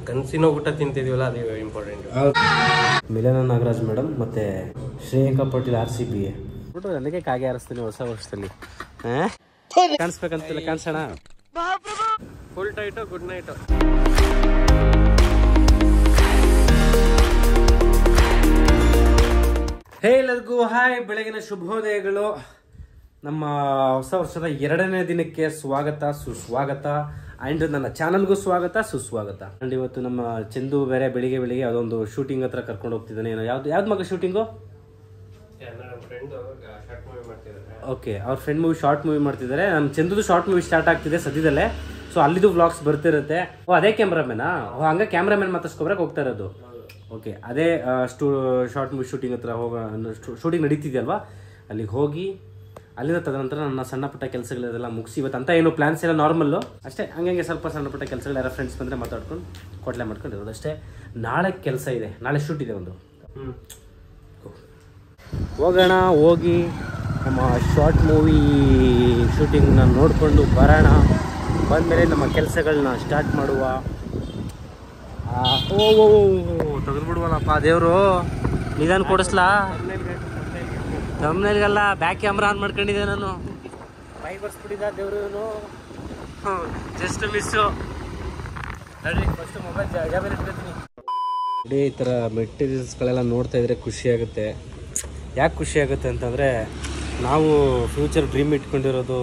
ಕನಸಿನ ಊಟ ತಿಂತಿದೀವಲ್ಲ ಅದೇ ಇಂಪಾರ್ಟೆಂಟ್. ಮಿಲನ ನಾಗರಾಜ್ ಮೇಡಮ್ ಮತ್ತೆ ಶ್ರೇಯಾಂಕಾ ಪಾಟೀಲ್ RCB ಬಿಟ್ಟು ನನಗೆ ಕಾಗೆ ಹಾರಿಸ್ತೀನಿ ಹೊಸ ವರ್ಷದಲ್ಲಿ. ಕಾಣಿಸ್ಬೇಕಂತಿಲ್ಲ, ಕಾಣಿಸೋಣ. Full tight, good night. Hey ಎಲ್ಲರಿಗೂ ಹಾಯ್, ಬೆಳಗಿನ ಶುಭೋದಯಗಳು. ನಮ್ಮ ಹೊಸ ವರ್ಷದ 2ನೇ ದಿನಕ್ಕೆ ಸ್ವಾಗತ, ಸುಸ್ವಾಗತ. ಆ್ಯಂಡ್ ನನ್ನ ಚಾನಲ್ಗೂ ಸ್ವಾಗತ, ಸುಸ್ವಾಗತ. ಆ್ಯಂಡ್ ಇವತ್ತು ನಮ್ಮ ಚಂದು ಬೇರೆ ಬೆಳಿಗ್ಗೆ ಅದೊಂದು ಶೂಟಿಂಗ್ ಹತ್ರ ಕರ್ಕೊಂಡು ಹೋಗ್ತಿದ್ದಾನೆ. ಯಾವ್ದು ಮಗ ಶೂಟಿಂಗು? ಓಕೆ, ಅವ್ರ ಫ್ರೆಂಡ್ ಮೂವಿ ಶಾರ್ಟ್ ಮೂವಿ ಮಾಡ್ತಿದ್ದಾರೆ. ನಮ್ಮ ಚಂದುದು ಶಾರ್ಟ್ ಮೂವಿ ಸ್ಟಾರ್ಟ್ ಆಗ್ತಿದೆ ಸದ್ಯದಲ್ಲೇ. ಸೊ ಅಲ್ಲಿದು ವ್ಲಾಗ್ಸ್ ಬರ್ತಿರುತ್ತೆ. ಅದೇ ಕ್ಯಾಮ್ರಾಮೇನಾ? ಹಂಗೆ ಕ್ಯಾಮ್ರಾಮೇನ್ ಮಾತಾಡ್ಸ್ಕೊಬ್ರಕ್ಕೆ ಹೋಗ್ತಾ ಇರೋದು. ಓಕೆ, ಅದೇ ಶಾರ್ಟ್ ಮೂವಿ ಶೂಟಿಂಗ್ ಹತ್ರ ಶೂಟಿಂಗ್ ನಡೀತಿದೆಯಲ್ವಾ, ಅಲ್ಲಿಗೆ ಹೋಗಿ ಅಲ್ಲಿಂದ ತದನಂತರ ನನ್ನ ಸಣ್ಣ ಪುಟ್ಟ ಕೆಲಸಗಳೆಲ್ಲ ಮುಗಿಸಿ ಇವತ್ತು ಅಂತ ಏನು ಪ್ಲಾನ್ಸ್ ಎಲ್ಲ ನಾರ್ಮಲ್ಲು ಅಷ್ಟೇ. ಹಂಗೆ ಸ್ವಲ್ಪ ಸಣ್ಣ ಪುಟ್ಟ ಕೆಲಸಗಳು ಯಾರೋ ಫ್ರೆಂಡ್ಸ್ ಬಂದರೆ ಮಾತಾಡ್ಕೊಂಡು ಕೊಟ್ಲೆ ಮಾಡ್ಕೊಂಡಿರೋದು ಅಷ್ಟೇ. ನಾಳೆ ಕೆಲಸ ಇದೆ, ನಾಳೆ ಶೂಟ್ ಇದೆ ಒಂದು. ಹೋಗೋಣ, ಹೋಗಿ ನಮ್ಮ ಶಾರ್ಟ್ ಮೂವಿ ಶೂಟಿಂಗ್ನ ನೋಡಿಕೊಂಡು ಬರೋಣ. ಬಂದಮೇಲೆ ನಮ್ಮ ಕೆಲಸಗಳನ್ನ ಸ್ಟಾರ್ಟ್ ಮಾಡುವ. ತೆಗೆದ್ಬಿಡುವಲ್ಲಪ್ಪ ದೇವರು, ನಿಧಾನ ಕೊಡಿಸ್ಲಾ? ತಮ್ಮನೇಲಿಗೆಲ್ಲ ಬ್ಯಾಕ್ ಕ್ಯಾಮ್ರಾ ಆನ್ ಮಾಡ್ಕೊಂಡಿದ್ದೆ ನಾನು. ಬೈ ಬರ್ಸ್ಬಿಟ್ಟಿದ್ದ ದೇವರು. Just miss. ಫಸ್ಟ್ ಮೊಬೈಲ್ ಜಾಬಲ್ಲಿ ಇಟ್ಕೊತೀನಿ. ಇಡೀ ಈ ಥರ ಮೆಟೀರಿಯಲ್ಸ್ಗಳೆಲ್ಲ ನೋಡ್ತಾ ಇದ್ರೆ ಖುಷಿ ಆಗುತ್ತೆ. ಯಾಕೆ ಖುಷಿ ಆಗುತ್ತೆ ಅಂತಂದರೆ, ನಾವು ಫ್ಯೂಚರ್ ಡ್ರೀಮ್ ಇಟ್ಕೊಂಡಿರೋದು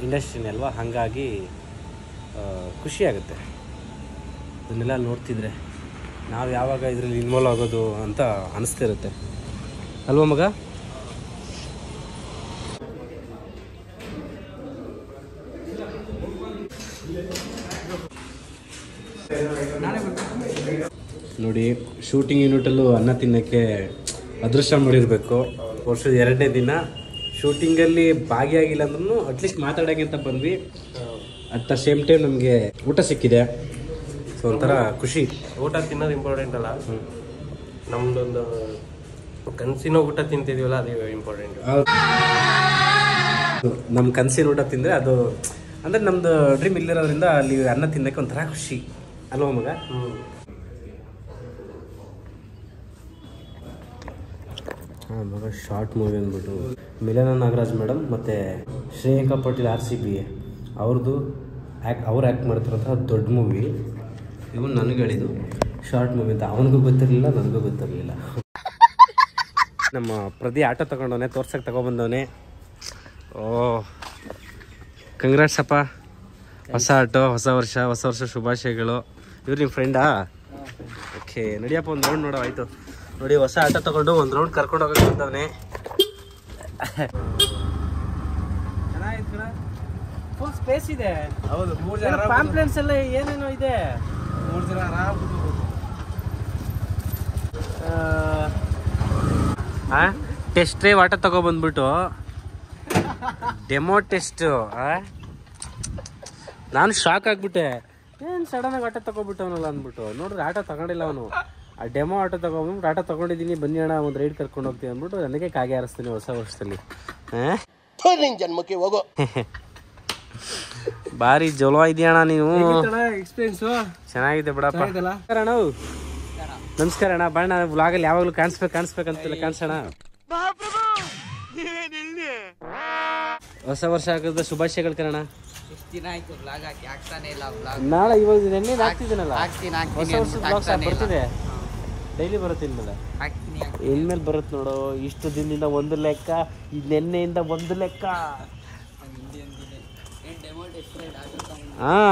ಇಂಡಸ್ಟ್ರಿನೇ ಅಲ್ವಾ, ಹಾಗಾಗಿ ಖುಷಿ ಆಗುತ್ತೆ ಅದನ್ನೆಲ್ಲ ನೋಡ್ತಿದ್ರೆ. ನಾವು ಯಾವಾಗ ಇದರಲ್ಲಿ ಇನ್ವಾಲ್ವ್ ಆಗೋದು ಅಂತ ಅನಿಸ್ತಿರುತ್ತೆ ಅಲ್ವಾ ಮಗ? ನೋಡಿ, ಶೂಟಿಂಗ್ ಯೂನಿಟಲ್ಲೂ ಅನ್ನ ತಿನ್ನೋಕ್ಕೆ ಅದೃಷ್ಟ ಮಾಡಿರಬೇಕು. ವರ್ಷದ 2ನೇ ದಿನ ಶೂಟಿಂಗಲ್ಲಿ ಭಾಗಿಯಾಗಿಲ್ಲ ಅಂದ್ರೂ ಅಟ್ಲೀಸ್ಟ್ ಮಾತಾಡೋಕ್ಕೆ ಅಂತ ಬಂದ್ವಿ. ಅಟ್ ದ ಸೇಮ್ ಟೈಮ್ ನಮಗೆ ಊಟ ಸಿಕ್ಕಿದೆ. ಸೊ ಒಂಥರ ಖುಷಿ. ಊಟ ತಿನ್ನೋದು ಇಂಪಾರ್ಟೆಂಟ್ ಅಲ್ಲ, ನಮ್ದೊಂದು ಕನಸಿನ ಊಟ ತಿಂತಿದೀವಲ್ಲ ಅದೇ ಇಂಪಾರ್ಟೆಂಟ್. ನಮ್ಮ ಕನಸಿನ ಊಟ ತಿಂದರೆ ಅದು ಅಂದರೆ ನಮ್ಮದು ಡ್ರೀಮ್ ಇಲ್ಲಿರೋದ್ರಿಂದ ಅಲ್ಲಿ ಅನ್ನ ತಿನ್ನೋಕ್ಕೆ ಒಂಥರ ಖುಷಿ ಅಲ್ವಾ ಮಗ? ಹಾಂ ಮಗ, ಶಾರ್ಟ್ ಮೂವಿ ಅಂದ್ಬಿಟ್ಟು ಮಿಲನ ನಾಗರಾಜ್ ಮೇಡಮ್ ಮತ್ತು ಶ್ರೇಯಾಂಕಾ ಪಾಟೀಲ್ RCB ಅವ್ರದ್ದು ಅವ್ರು ಆ್ಯಕ್ಟ್ ಮಾಡ್ತಿರೋಂತಹ ದೊಡ್ಡ ಮೂವಿ. ಇವನು ನನಗೆ ಹೇಳಿದ್ದು ಶಾರ್ಟ್ ಮೂವಿ ಅಂತ. ಅವನಿಗೂ ಗೊತ್ತಿರಲಿಲ್ಲ, ನನಗೂ ಗೊತ್ತಿರಲಿಲ್ಲ. ನಮ್ಮ ಪ್ರದಿ ಆಟೋ ತೊಗೊಂಡವನೇ, ತೋರ್ಸಕ್ಕೆ ತಗೊಬಂದವನೇ. ಕಂಗ್ರಾಟ್ಸ್ ಅಪ್ಪ, ಹೊಸ ಆಟೋ, ಹೊಸ ವರ್ಷ ಶುಭಾಶಯಗಳು. ಇವ್ರು ನಿಮ್ಮ ಫ್ರೆಂಡಾ? ಓಕೆ, ನಡಿಯಪ್ಪ ಒಂದು ರೌಂಡ್ ನೋಡೋ. ಆಯಿತು ನೋಡಿ, ಹೊಸ ಆಟೋ ತೊಗೊಂಡು ಒಂದು ರೌಂಡ್ ಕರ್ಕೊಂಡು ಹೋಗಕ್ಕೆ ಬಂದವನೇ. ಚೆನ್ನಾಗಿತ್ತು ಕಣ, ಫುಲ್ ಸ್ಪೇಸ್ ಇದೆ. ಹೌದು, 3 ಜನ ಪಾಂಪ್ಲೆಟ್ಸ್ ಎಲ್ಲ ಏನೇನೋ ಇದೆ. 3 ಜನ ಆರಾಮ್. ಟೆಸ್ಟ್ ಡ್ರೈವ್ ಆಟೋ ತಗೊಬಂದ್ಬಿಟ್ಟು ಡೆಮೋ ಟೆಸ್ಟ್. ನಾನು ಶಾಕ್ ಆಗ್ಬಿಟ್ಟೆ, ಏನು ಸಡನ್ನಾಗಿ ಆಟೋ ತಗೊಬಿಟ್ಟವನಲ್ಲ ಅಂದ್ಬಿಟ್ಟು. ನೋಡಿದ್ರೆ ಆಟೋ ತಗೊಂಡಿಲ್ಲ ಅವನು. ಆ ಡೆಮೋ ಆಟೋ ತಗೊಂಡ್ಬಿಟ್ಟು ಆಟೋ ತಗೊಂಡಿದ್ದೀನಿ, ಬನ್ನಿ ಅಣ್ಣ ಒಂದು ರೈಡ್ ಕರ್ಕೊಂಡು ಹೋಗ್ತೀನಿ ಅಂದ್ಬಿಟ್ಟು ನನಗೆ ಕಾಗೆ ಹಾರಿಸ್ತೀನಿ ಹೊಸ ವರ್ಷದಲ್ಲಿ. ಜನ್ಮಕ್ಕೆ ಹೋಗೋ. ಭಾರಿ ಜಲೋ ಇದೆಯಣ್ಣ ನೀವು. ಎಕ್ಸ್ಪೀರಿಯನ್ಸು ಚೆನ್ನಾಗಿದೆ ಬಿಡಪ್ಪ. ಅಣ್ಣ ನಮಸ್ಕಾರ ಅಣ್ಣ. ಬಣ್ಣ ವ್ಲಾಗಲ್ಲಿ ಯಾವಾಗಲೂ ಕಾಣಿಸ್ಬೇಕಂತಿಲ್ಲ, ಕಾಣಿಸೋಣ. ಹೊಸ ವರ್ಷ ಆಗದ ಶುಭಾಶಯಗಳು ಕಣ. ನಾಳೆ ಇವಾಗ ನೆನ್ನೆ ಹಾಕ್ತಿದ್ದೀನಲ್ಲ, ಹೊಸ ವರ್ಷದ ಬ್ಲಾಗ್ಸ್ ಬರ್ತಿದೆ, ಡೈಲಿ ಬರುತ್ತೆ. ಇನ್ಮೇಲೆ ಬರುತ್ತೆ ನೋಡು. ಇಷ್ಟು ದಿನದಿಂದ ಒಂದು ಲೆಕ್ಕ, ನೆನ್ನೆಯಿಂದ ಒಂದು ಲೆಕ್ಕ.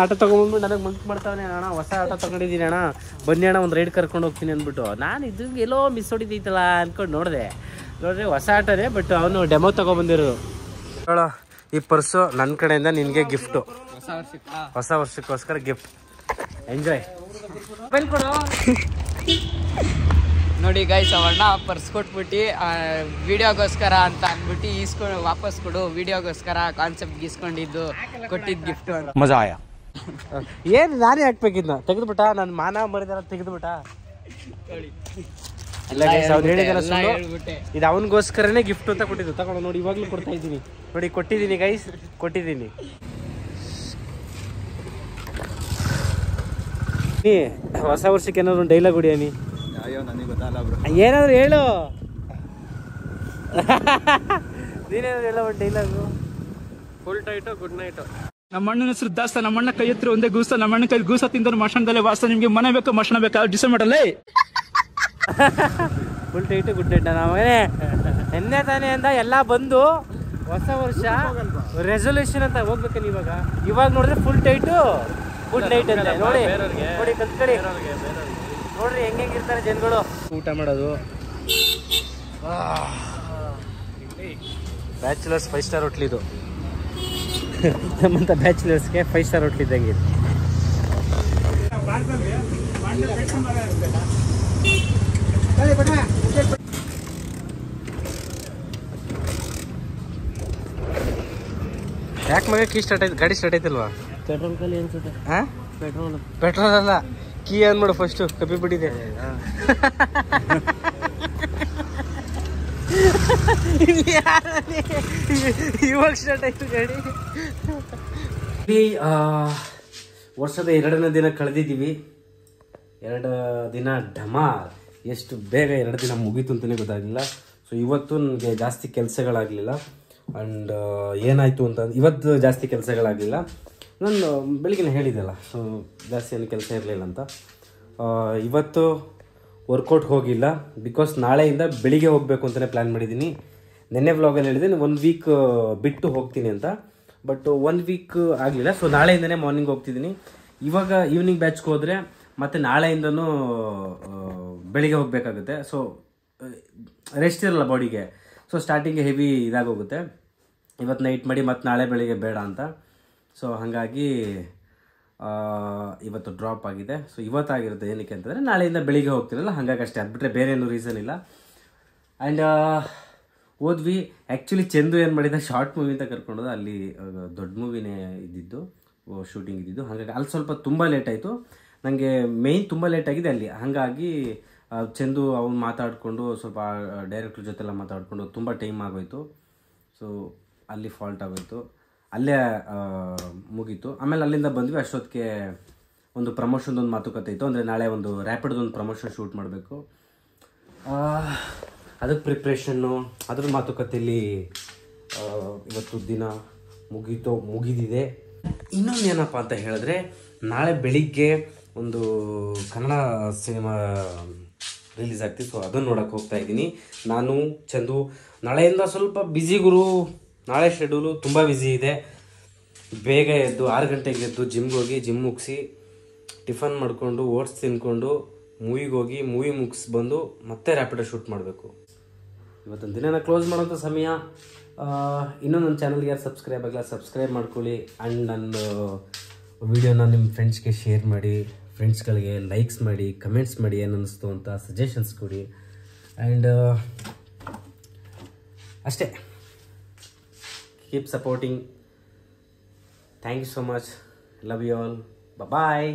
ಆಟೋ ತಗೊಂಡ್ಬಿಟ್ಟು ನನಗೆ ಮಂಕ್ ಮಾಡ್ತಾವನೆ. ಅಣ್ಣ ಹೊಸ ಆಟೋ ತಗೊಂಡಿದ್ದೀನಿ ಅಣ್ಣ, ಬನ್ನಿ ಅಣ್ಣ ಒಂದು ರೈಡ್ ಕರ್ಕೊಂಡು ಹೋಗ್ತೀನಿ ಅಂದ್ಬಿಟ್ಟು. ನಾನು ಇದು ಎಲ್ಲೋ ಮಿಸ್ ಹೊಡಿತೈತಲ್ಲ ಅಂದ್ಕೊಂಡು ನೋಡಿದೆ. ನೋಡ್ರಿ ಹೊಸ ಆಟೋನೇ, ಬಟ್ ಅವನು ಡೆಮೋ ತಗೊಬಂದಿರೋದು. ಹೇಳೋ, ಈ ಪರ್ಸು ನನ್ನ ಕಡೆಯಿಂದ ನಿನಗೆ ಗಿಫ್ಟು, ಹೊಸ ವರ್ಷಕ್ಕೋಸ್ಕರ ಗಿಫ್ಟ್. ಎಂಜಾಯ್. ನೋಡಿ ಗೈಸ್, ಅವಣ್ಣ ಪರ್ಸ್ ಕೊಟ್ಬಿಟ್ಟು ವಿಡಿಯೋಗೋಸ್ಕರ ಅಂತ ಅಂದ್ಬಿಟ್ಟು ಈಸ್ಕೊಂಡು ವಾಪಸ್ ಕೊಡು, ವಿಡಿಯೋಗೋಸ್ಕರ ಕಾನ್ಸೆಪ್ಟ್ ಗೀಸ್ಕೊಂಡಿದ್ದು ಕೊಟ್ಟಿದ್ದು ಗಿಫ್ಟ್ ಅಂತ. ಮಜಾ ಆಯ. ಏನು ನಾನೇ ಹಾಕ್ಬೇಕಿದ್ನ ತೆಗೆದ್ಬಿಟ್ಟ, ನನ್ನ ಮಾನ ಮರಿದೆಲ್ಲ ತೆಗೆದ್ಬಿಟ್ಟ. ಇಲ್ಲ ಗೈಸ್, ಅವ್ನು ಹೇಳಿದೆಲ್ಲ ಸುಳ್ಳು. ಇದು ಅವನಿಗೋಸ್ಕರನೇ ಗಿಫ್ಟ್ ಅಂತ ಕೊಟ್ಟಿದ್ದು. ತಗೊಂಡು ನೋಡಿ, ಇವಾಗಲೂ ಕೊಡ್ತಾ ಇದ್ದೀನಿ ನೋಡಿ. ಕೊಟ್ಟಿದ್ದೀನಿ ಗೈಸ್, ಕೊಟ್ಟಿದ್ದೀನಿ. ನೀ ಹೊಸ ವರ್ಷಕ್ಕೆ ಏನಾದ್ರು ಒಂದು ಡೈಲಾಗ್ ಹೊಡಿಯ ನೀ. ಅಯ್ಯೋ ನನಗೆ ಗೊತ್ತಲ್ಲ ಬ್ರೋ. ಏನಾದ್ರು ಹೇಳು. ನೀನೇನಾದ್ರು ಹೇಳೋ ಒಂದು dialogue. Full tight good night. ನಮ್ಮ ಅಣ್ಣನ ಹೆಸರು ದಾಸ್ತ, ನಮ್ಮ ಅಣ್ಣ ಕೈ ಎತ್ತರ ಒಂದೇ ಗೂಸ್ತ, ನಮ್ಮ ಅಣ್ಣ ಕೈ ಗೂಸ ತಿಂದ ಮಶಾನದಲ್ಲೇ ವಾಸ್ತ. ನಿಮ್ಗೆ ಮನೆ ಬೇಕಾ ಮಶಾನ ಬೇಕಾ ಡಿಸೈಡ್ ಮಾಡಲ್ಲೇ. Full tight good night. ನಾವೇನೆ ಎನ್ನೆ ತಾನೇ ಅಂದ ಎಲ್ಲ ಬಂದು ಹೊಸ ವರ್ಷ ರೆಸೊಲ್ಯೂಷನ್ ಅಂತ ಹೋಗ್ಬೇಕಲ್ಲ ಇವಾಗ ನೋಡಿದ್ರೆ ಫುಲ್ ಟೈಟು ಗುಡ್ ನೈಟ್ ಅಂತ. ನೋಡಿ ನೋಡಿ ಕಲ್ತ್ಕಡಿ ನೋಡ್ರಿ ಹೆಂಗಿರ್ತಾರೆ ಜನಗಳು. ಊಟ ಮಾಡೋದು ಬ್ಯಾಚುಲರ್ಸ್ 5 ಸ್ಟಾರ್ ಹೋಟ್ಲ್ ಇದು. ನಮ್ಮಂತ ಬ್ಯಾಚುಲರ್ಸ್ಗೆ 5 ಸ್ಟಾರ್ ಹೋಟ್ಲ್ ಇದ್ದಂಗೆ. ಯಾಕೆ ಮಗ ಕೀ ಸ್ಟಾರ್ಟ್ ಆಯ್ತು? ಗಾಡಿ ಸ್ಟಾರ್ಟ್ ಆಯ್ತಲ್ವಾ? ಪೆಟ್ರೋಲ್ ಖಾಲಿ ಅನ್ಸುತ್ತೆ. ಹಾಂ ಪೆಟ್ರೋಲ್ ಅಲ್ಲ, ಕೀ ಅಂದ್ಬಿಡು ಫಸ್ಟು. ಕಪ್ಪಿ ಬಿಟ್ಟಿದೆ. ಇವಾಗ ಸ್ಟಾರ್ಟ್ ಆಯ್ತು ಗಾಡಿ. ವರ್ಷದ 2ನೇ ದಿನ ಕಳೆದಿದ್ದೀವಿ. 2 ದಿನ ಢಮಾರ್. ಎಷ್ಟು ಬೇಗ 2 ದಿನ ಮುಗೀತು ಅಂತಲೇ ಗೊತ್ತಾಗಲಿಲ್ಲ. ಸೊ ಇವತ್ತು ನನಗೆ ಜಾಸ್ತಿ ಕೆಲಸಗಳಾಗಲಿಲ್ಲ. ಆ್ಯಂಡ್ ಏನಾಯಿತು ಅಂತ ಇವತ್ತು ಜಾಸ್ತಿ ಕೆಲಸಗಳಾಗಲಿಲ್ಲ. ನಾನು ಬೆಳಿಗ್ಗೆ ಹೇಳಿದ್ದೆಲ್ಲ, ಸೊ ಜಾಸ್ತಿ ಏನು ಕೆಲಸ ಇರಲಿಲ್ಲ ಅಂತ. ಇವತ್ತು ವರ್ಕೌಟ್ ಹೋಗಿಲ್ಲ, ಬಿಕಾಸ್ ನಾಳೆಯಿಂದ ಬೆಳಿಗ್ಗೆ ಹೋಗಬೇಕು ಅಂತಲೇ ಪ್ಲ್ಯಾನ್ ಮಾಡಿದ್ದೀನಿ. ನೆನ್ನೆ ವ್ಲಾಗಲ್ಲಿ ಹೇಳಿದೆ 1 ವೀಕ್ ಬಿಟ್ಟು ಹೋಗ್ತೀನಿ ಅಂತ, ಬಟ್ 1 ವೀಕ್ ಆಗಲಿಲ್ಲ. ಸೊ ನಾಳೆಯಿಂದನೇ ಮಾರ್ನಿಂಗ್ ಹೋಗ್ತಿದ್ದೀನಿ. ಇವಾಗ ಈವ್ನಿಂಗ್ ಬ್ಯಾಚ್ಗೆ ಹೋದರೆ ಮತ್ತು ನಾಳೆಯಿಂದನೂ ಬೆಳಿಗ್ಗೆ ಹೋಗಬೇಕಾಗುತ್ತೆ. ಸೊ ರೆಸ್ಟ್ ಇರಲ್ಲ ಬಾಡಿಗೆ. ಸೊ ಸ್ಟಾರ್ಟಿಂಗ್ಗೆ ಹೆವಿ ಇದಾಗೋಗುತ್ತೆ. ಇವತ್ತು ನೈಟ್ ಮಾಡಿ ಮತ್ತು ನಾಳೆ ಬೆಳಿಗ್ಗೆ ಬೇಡ ಅಂತ. ಸೊ ಹಾಗಾಗಿ ಇವತ್ತು ಡ್ರಾಪ್ ಆಗಿದೆ. ಸೊ ಇವತ್ತಾಗಿರುತ್ತೆ. ಏನಕ್ಕೆ ಅಂತಂದರೆ ನಾಳೆಯಿಂದ ಬೆಳಿಗ್ಗೆ ಹೋಗ್ತಿರಲ್ಲ, ಹಾಗಾಗಿ ಅಷ್ಟೇ. ಅದು ಬಿಟ್ಟರೆ ಬೇರೆ ಏನೂ ರೀಸನ್ ಇಲ್ಲ. ಆ್ಯಂಡ್ ಹೋದ್ವಿ. ಆ್ಯಕ್ಚುಲಿ ಚಂದು ಏನು ಮಾಡಿದ, ಶಾರ್ಟ್ ಮೂವಿ ಅಂತ ಕರ್ಕೊಂಡೋದು. ಅಲ್ಲಿ ದೊಡ್ಡ ಮೂವಿನೇ ಇದ್ದಿದ್ದು, ಶೂಟಿಂಗ್ ಇದ್ದಿದ್ದು. ಹಾಗಾಗಿ ಅಲ್ಲಿ ಸ್ವಲ್ಪ ತುಂಬ ಲೇಟ್ ಆಯಿತು. ನನಗೆ ಮೇಯ್ನ್ ತುಂಬ ಲೇಟ್ ಆಗಿದೆ ಅಲ್ಲಿ. ಹಾಗಾಗಿ ಚಂದು ಅವ್ನು ಮಾತಾಡಿಕೊಂಡು ಸ್ವಲ್ಪ ಡೈರೆಕ್ಟ್ರ್ ಜೊತೆಲ್ಲ ಮಾತಾಡಿಕೊಂಡು ತುಂಬ ಟೈಮ್ ಆಗೋಯಿತು. ಸೊ ಅಲ್ಲಿ ಫಾಲ್ಟ್ ಆಗೋಯಿತು. ಅಲ್ಲೇ ಮುಗೀತು. ಆಮೇಲೆ ಅಲ್ಲಿಂದ ಬಂದ್ವಿ. ಅಷ್ಟೊತ್ತಿಗೆ ಒಂದು ಪ್ರಮೋಷನ್ದೊಂದು ಮಾತುಕತೆ ಇತ್ತು. ಅಂದರೆ ನಾಳೆ ಒಂದು ರ್ಯಾಪಿಡ್ದೊಂದು ಪ್ರಮೋಷನ್ ಶೂಟ್ ಮಾಡಬೇಕು. ಅದಕ್ಕೆ ಪ್ರಿಪ್ರೇಷನ್ನು, ಅದ್ರ ಮಾತುಕತೆಯಲ್ಲಿ ಇವತ್ತು ದಿನ ಮುಗಿದಿದೆ. ಇನ್ನೊಂದು ಏನಪ್ಪ ಅಂತ ಹೇಳಿದ್ರೆ, ನಾಳೆ ಬೆಳಿಗ್ಗೆ ಒಂದು ಕನ್ನಡ ಸಿನಿಮಾ ರಿಲೀಸ್ ಆಗ್ತಿತ್ತು. ಸೊ ಅದನ್ನು ನೋಡೋಕ್ಕೆ ಹೋಗ್ತಾ ಇದ್ದೀನಿ ನಾನು, ಚಂದು. ನಾಳೆಯಿಂದ ಸ್ವಲ್ಪ ಬ್ಯುಸಿ ಗುರು. ನಾಳೆ ಶೆಡ್ಯೂಲು ತುಂಬ ಬ್ಯುಸಿ ಇದೆ. ಬೇಗ ಎದ್ದು 6 ಗಂಟೆಗೆ ಎದ್ದು ಜಿಮ್ಗೆ ಹೋಗಿ, ಜಿಮ್ ಮುಗಿಸಿ ಟಿಫನ್ ಮಾಡಿಕೊಂಡು ಓಟ್ಸ್ ತಿನ್ಕೊಂಡು ಮೂವಿಗೆ ಹೋಗಿ, ಮೂವಿ ಮುಗಿಸಿ ಬಂದು ಮತ್ತೆ ರ್ಯಾಪಿಡೋ ಶೂಟ್ ಮಾಡಬೇಕು. ಇವತ್ತೊಂದು ದಿನ ಕ್ಲೋಸ್ ಮಾಡೋಂಥ ಸಮಯ. ಇನ್ನೂ ನನ್ನ ಚಾನಲ್ಗೆ ಯಾರು ಸಬ್ಸ್ಕ್ರೈಬ್ ಆಗಿಲ್ಲ, ಸಬ್ಸ್ಕ್ರೈಬ್ ಮಾಡ್ಕೊಳ್ಳಿ. ಆ್ಯಂಡ್ ನನ್ನ ವಿಡಿಯೋನ ನಿಮ್ಮ ಫ್ರೆಂಡ್ಸ್ಗೆ ಶೇರ್ ಮಾಡಿ, ಫ್ರೆಂಡ್ಸ್ಗಳಿಗೆ ಲೈಕ್ಸ್ ಮಾಡಿ, ಕಮೆಂಟ್ಸ್ ಮಾಡಿ, ಏನು ಅನ್ನಿಸ್ತು ಅಂತ ಸಜೆಷನ್ಸ್ ಕೊಡಿ. ಆ್ಯಂಡ್ ಅಷ್ಟೇ. Keep supporting. Thank you so much. Love you all. Bye-bye.